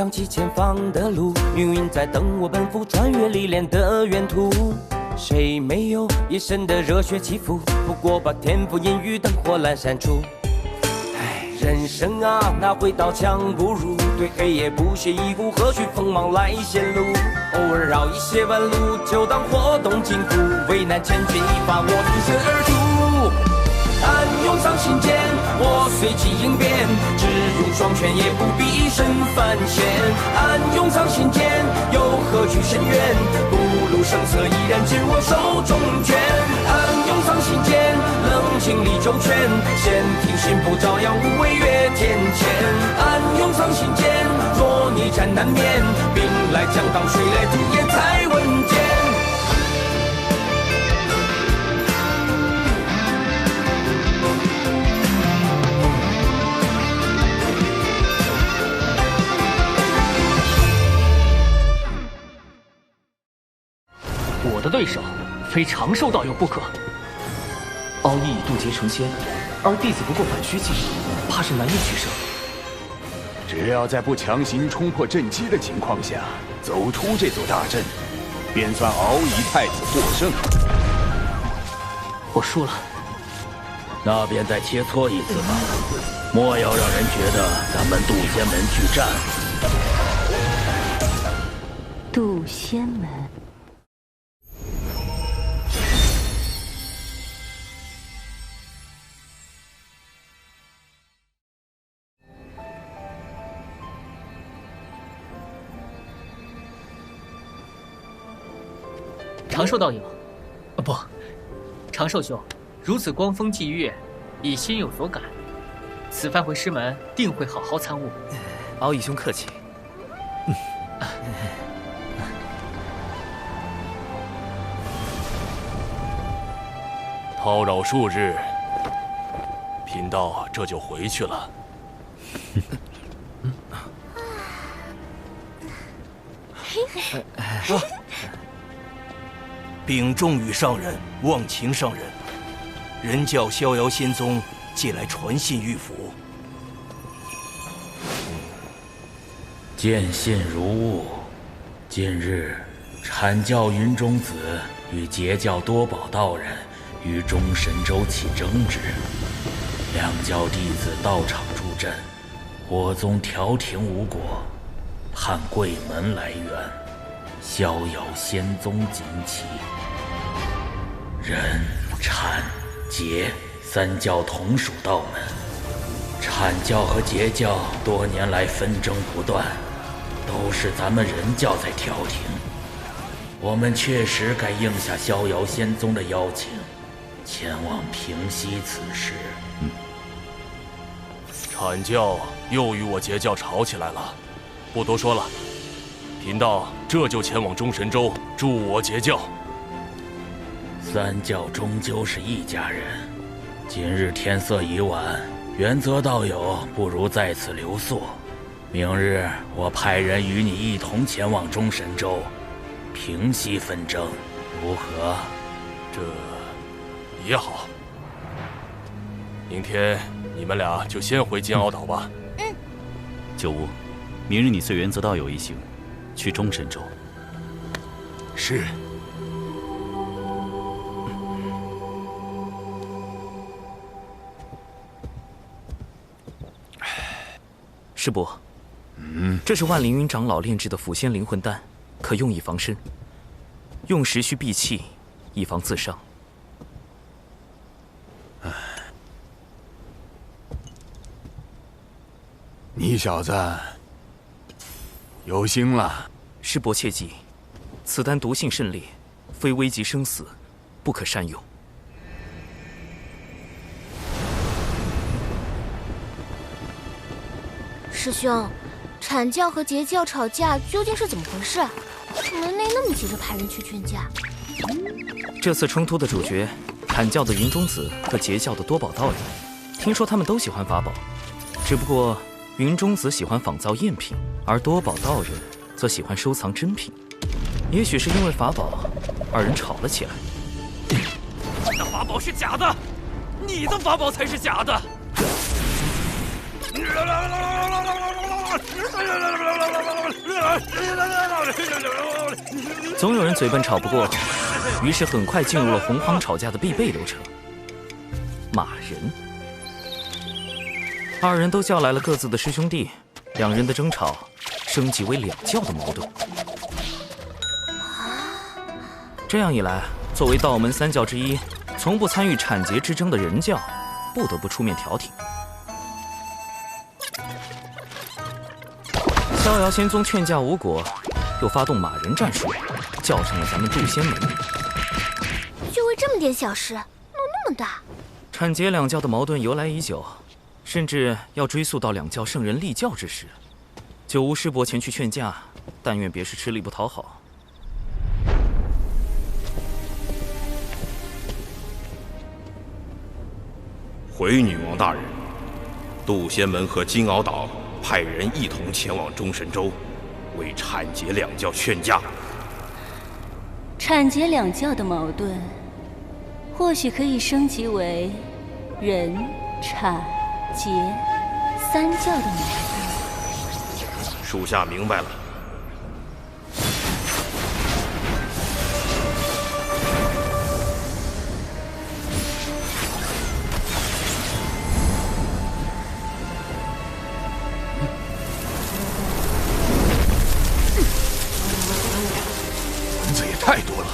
想起前方的路，命运在等我奔赴穿越历练的远途。谁没有一身的热血起伏？不过把天赋阴雨灯火阑珊处。人生啊，哪会刀枪不入？对黑夜不屑一顾，何须锋芒来显露？偶尔绕一些弯路，就当活动筋骨。为难千钧一发，我挺身而出。暗涌上心间，我随机应变，只用双拳也不必一身凡险。暗涌上心间，又何惧深渊？不露声色，依然紧握手中拳。暗涌上心间，冷静理周全，先听心不照阳，无畏越天堑。暗涌上心间，若逆战难免，兵来将挡，水来土掩才稳健。我的对手非长寿道友不可。敖义已渡劫成仙，而弟子不过反虚境，怕是难以取胜。只要在不强行冲破阵基的情况下走出这座大阵，便算敖乙太子获胜。我输了，那便再切磋一次吧，莫要让人觉得咱们渡仙门拒战。渡仙门。长寿道友，不，长寿兄，如此光风霁月，已心有所感。此番回师门，定会好好参悟。敖乙兄客气。叨扰数日，贫道这就回去了。禀众羽上人，望秦上人，人教逍遥仙宗借来传信玉符。见信如晤。近日，阐教云中子与截教多宝道人于中神州起争执，两教弟子到场助阵，我宗调停无果，盼贵门来援，逍遥仙宗锦旗。人、阐、截三教同属道门，阐教和截教多年来纷争不断，都是咱们人教在调停。我们确实该应下逍遥仙宗的邀请，前往平息此事。阐教又与我截教吵起来了，不多说了，贫道这就前往中神州助我截教。三教终究是一家人，今日天色已晚，原则道友不如在此留宿。明日我派人与你一同前往中神州，平息纷争，如何？这也好。明天你们俩就先回金鳌岛吧。九乌，明日你随原则道友一行去中神州。是。师伯，这是万凌云长老炼制的腐仙灵魂丹，可用以防身。用时需闭气，以防自伤。你小子有心了。师伯切记，此丹毒性甚烈，非危及生死，不可擅用。师兄，阐教和截教吵架究竟是怎么回事？门内那么急着派人去劝架。这次冲突的主角，阐教的云中子和截教的多宝道人，听说他们都喜欢法宝，只不过云中子喜欢仿造赝品，而多宝道人则喜欢收藏真品。也许是因为法宝，二人吵了起来。那法宝是假的，你的法宝才是假的。总有人嘴笨吵不过，于是很快进入了洪荒吵架的必备流程——骂人。二人都叫来了各自的师兄弟，两人的争吵升级为两教的矛盾。这样一来，作为道门三教之一，从不参与产劫之争的人教，不得不出面调停。逍遥仙宗劝架无果，又发动骂人战术，叫上了咱们渡仙门。就为这么点小事，闹那么大？产劫两教的矛盾由来已久，甚至要追溯到两教圣人立教之时。九无师伯前去劝架，但愿别是吃力不讨好。回女王大人，渡仙门和金鳌岛派人一同前往中神州，为产劫两教劝架。产劫两教的矛盾，或许可以升级为人、产、劫三教的矛盾。属下明白了。蚊子也太多了，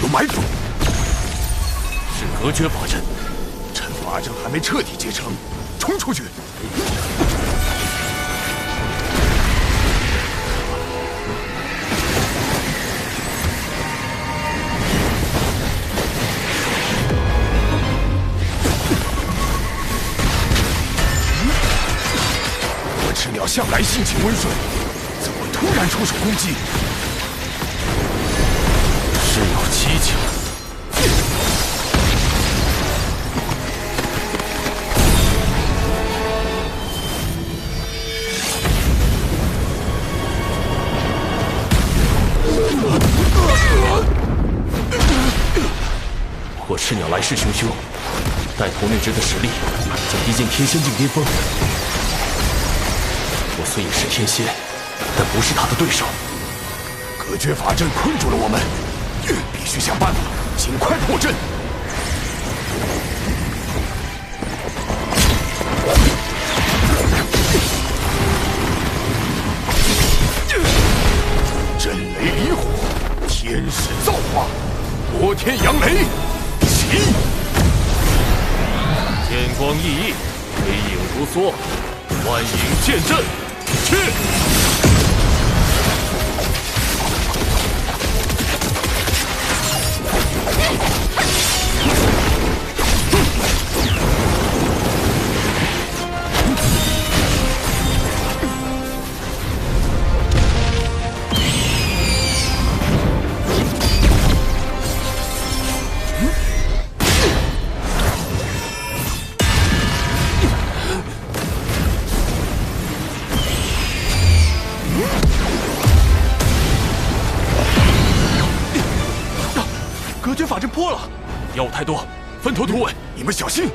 有埋伏，是隔绝法阵。趁法阵还没彻底结成，冲出去！我赤鸟向来性情温顺，怎会突然出手攻击？是有蹊跷。我赤鸟来势汹汹，带头那只的实力将逼近天仙境巅峰。我虽也是天仙，但不是他的对手。隔绝法阵困住了我们，必须想办法尽快破阵。震雷离火，天使造化，摩天扬雷，起！天光熠熠，黑影如梭，万影剑阵，去！隔绝法阵破了，妖物太多，分头突围，你们小心！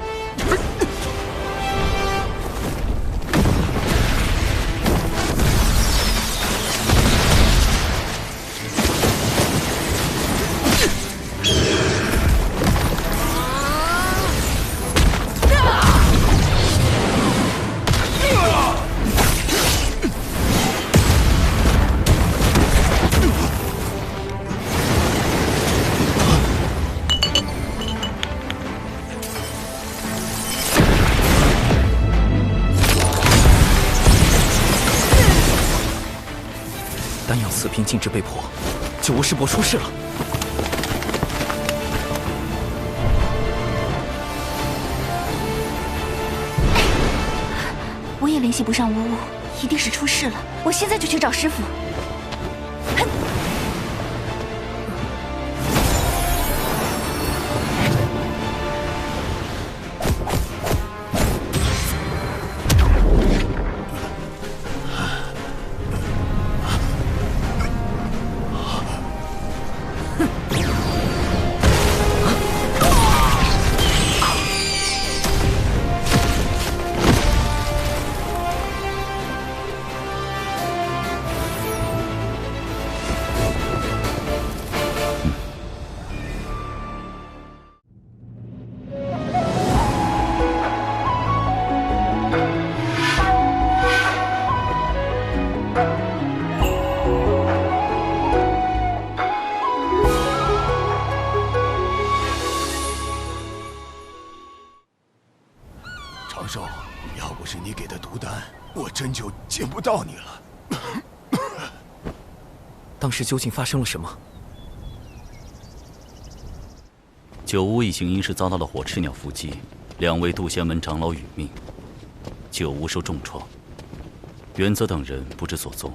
丹阳四品禁制被破，九无师伯出事了。我也联系不上无误，一定是出事了。我现在就去找师傅。到你了。当时究竟发生了什么？九巫一行因是遭到了火赤鸟伏击，2位渡仙门长老殒命，九巫受重创，元泽等人不知所踪，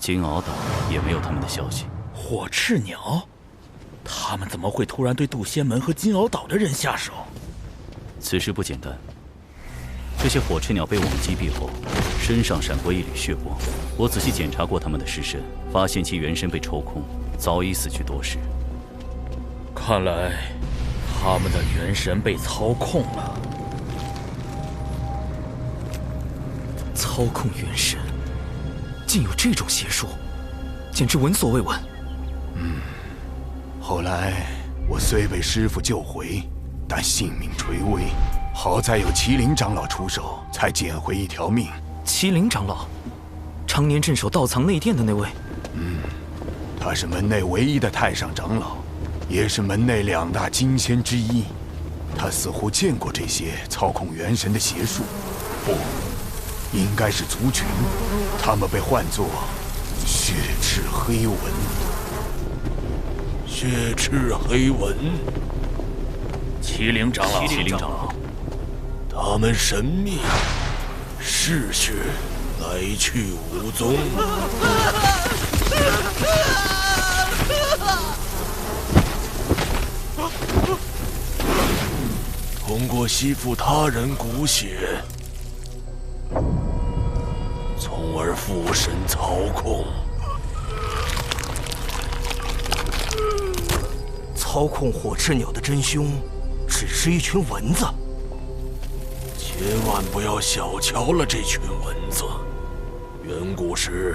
金鳌岛也没有他们的消息。火赤鸟，他们怎么会突然对渡仙门和金鳌岛的人下手？此事不简单。这些火赤鸟被我们击毙后，身上闪过一缕血光。我仔细检查过他们的尸身，发现其元神被抽空，早已死去多时。看来，他们的元神被操控了。操控元神，竟有这种邪术，简直闻所未闻。后来我虽被师父救回，但性命垂危。好在有麒麟长老出手，才捡回一条命。麒麟长老，常年镇守道藏内殿的那位。他是门内唯一的太上长老，也是门内2大金仙之一。他似乎见过这些操控元神的邪术，不，应该是族群。他们被唤作血赤黑纹。血赤黑纹，麒麟长老，麒麟长老。他们神秘，逝去，来去无踪。通过吸附他人骨血，从而附身操控。操控火赤鸟的真凶，只是一群蚊子。千万不要小瞧了这群蚊子。远古时，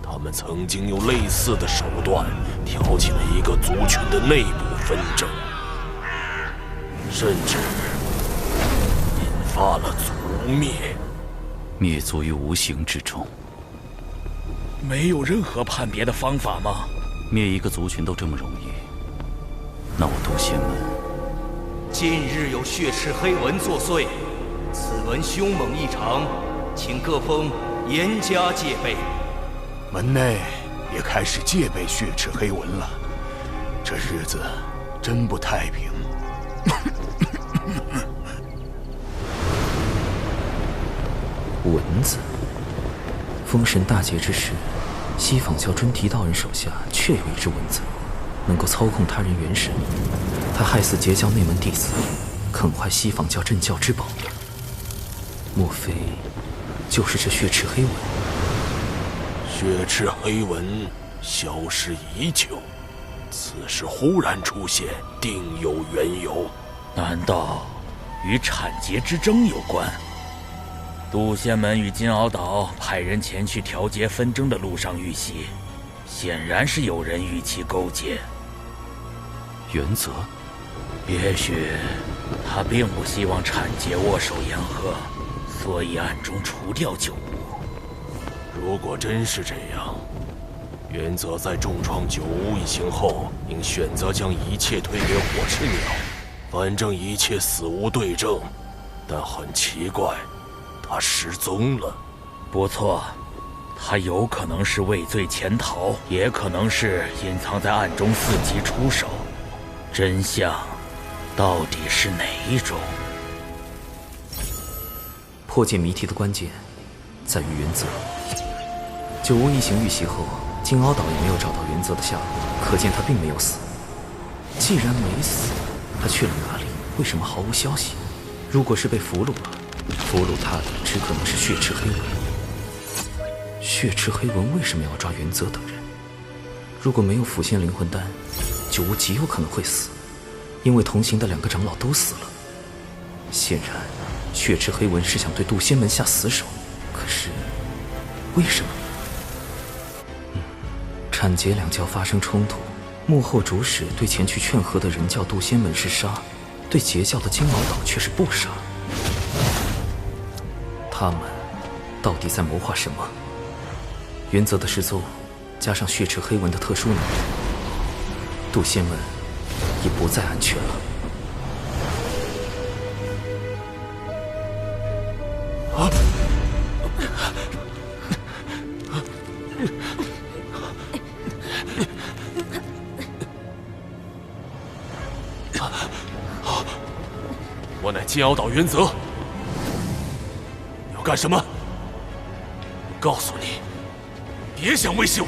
他们曾经用类似的手段挑起了一个族群的内部纷争，甚至引发了族灭，灭族于无形之中。没有任何判别的方法吗？灭一个族群都这么容易，那我渡仙门近日有血赤黑纹作祟，此纹凶猛异常，请各封严加戒备。门内也开始戒备血赤黑纹了，这日子真不太平。蚊子。封神大劫之时，西坊教尊提道人手下确有一只蚊子，能够操控他人元神。他害死截教内门弟子，啃坏西坊教镇教之宝。莫非就是这血赤黑纹？血赤黑纹消失已久，此时忽然出现，定有缘由。难道与产劫之争有关？渡仙门与金鳌岛派人前去调节纷争的路上遇袭，显然是有人与其勾结。原则，也许他并不希望产劫握手言和，所以暗中除掉九巫。如果真是这样，元泽在重创九巫一行后，应选择将一切推给火赤鸟，反正一切死无对证。但很奇怪，他失踪了。不错，他有可能是畏罪潜逃，也可能是隐藏在暗中伺机出手。真相到底是哪一种？破解谜题的关键在于原则。九巫一行遇袭后，金鳌岛也没有找到原则的下落，可见他并没有死。既然没死，他去了哪里？为什么毫无消息？如果是被俘虏了，俘虏他的只可能是血赤黑纹。血赤黑纹为什么要抓原则等人？如果没有腐仙灵魂丹，九巫极有可能会死，因为同行的2个长老都死了。显然，血赤黑纹是想对渡仙门下死手，可是为什么？产劫2教发生冲突，幕后主使对前去劝和的人教渡仙门是杀，对截教的金鳌岛却是不杀。他们到底在谋划什么？原则的失踪，加上血赤黑纹的特殊能力，渡仙门已不再安全了。我乃金鳌岛元泽，你要干什么？我告诉你，别想威胁我，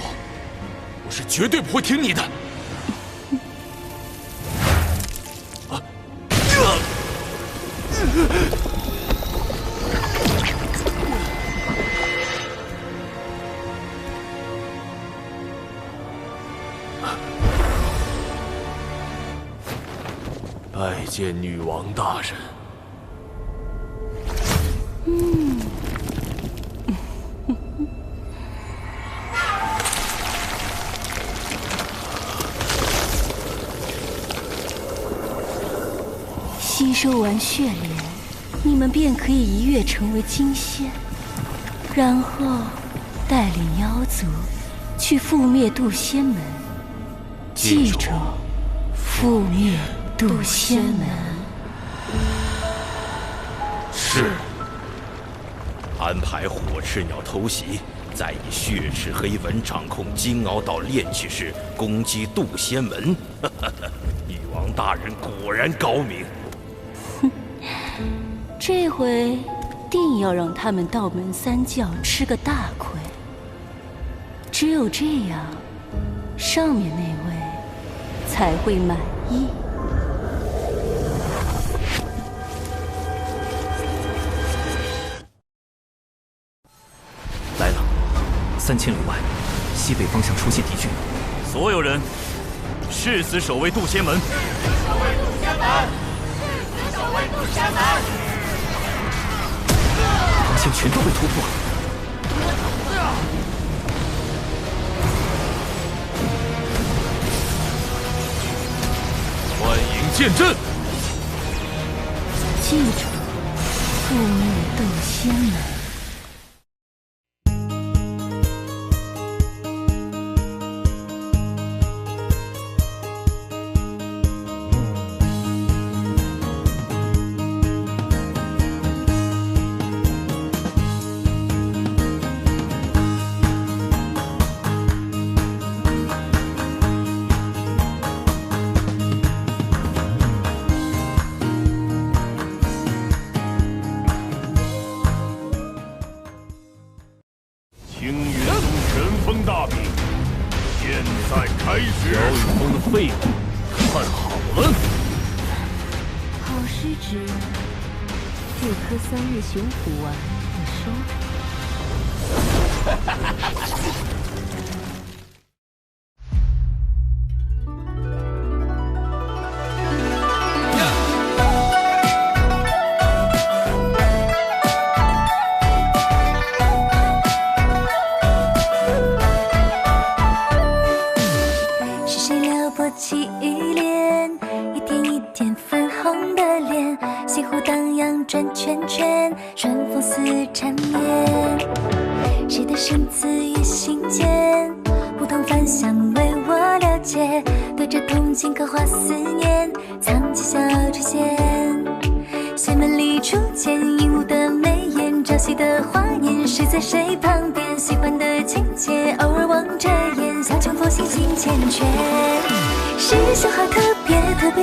我是绝对不会听你的。拜见女王大人。吸收完血莲，你们便可以一跃成为金仙，然后带领妖族去覆灭渡仙门。记住，覆灭渡仙门。是。安排火赤鸟偷袭，再以血赤黑纹掌控金鳌岛炼气室，攻击渡仙门。女王大人果然高明。这回定要让他们道门三教吃个大亏。只有这样，上面那位才会满意。来了，3000里外，西北方向出现敌军。所有人，誓死守卫渡仙门。守卫渡仙门！守卫渡仙门！防线全都被突破。欢迎见阵！记住，覆灭渡仙门。废物，看好了！好诗指这颗3日雄虎丸，你收。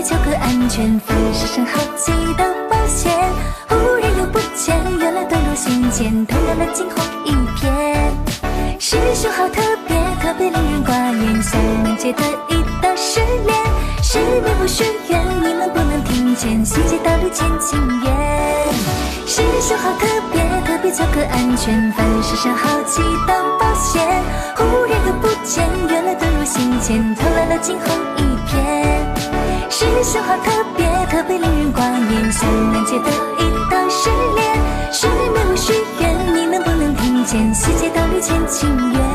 求个安全，凡事上好奇的冒险。忽然又不见，原来遁入心间，透亮了惊鸿一瞥。师兄好特别，特别令人挂念，像人界的一道试炼。是命不许愿，你们不能听见，细节道路见情缘。师兄好特别，特别求个安全，凡事上好奇的冒险。忽然又不见，原来遁入心间，透亮了惊鸿一瞥。师兄好特别，特别令人挂念，像人界的一道试炼。是命不许愿，你能不能听见，细节道路见情缘。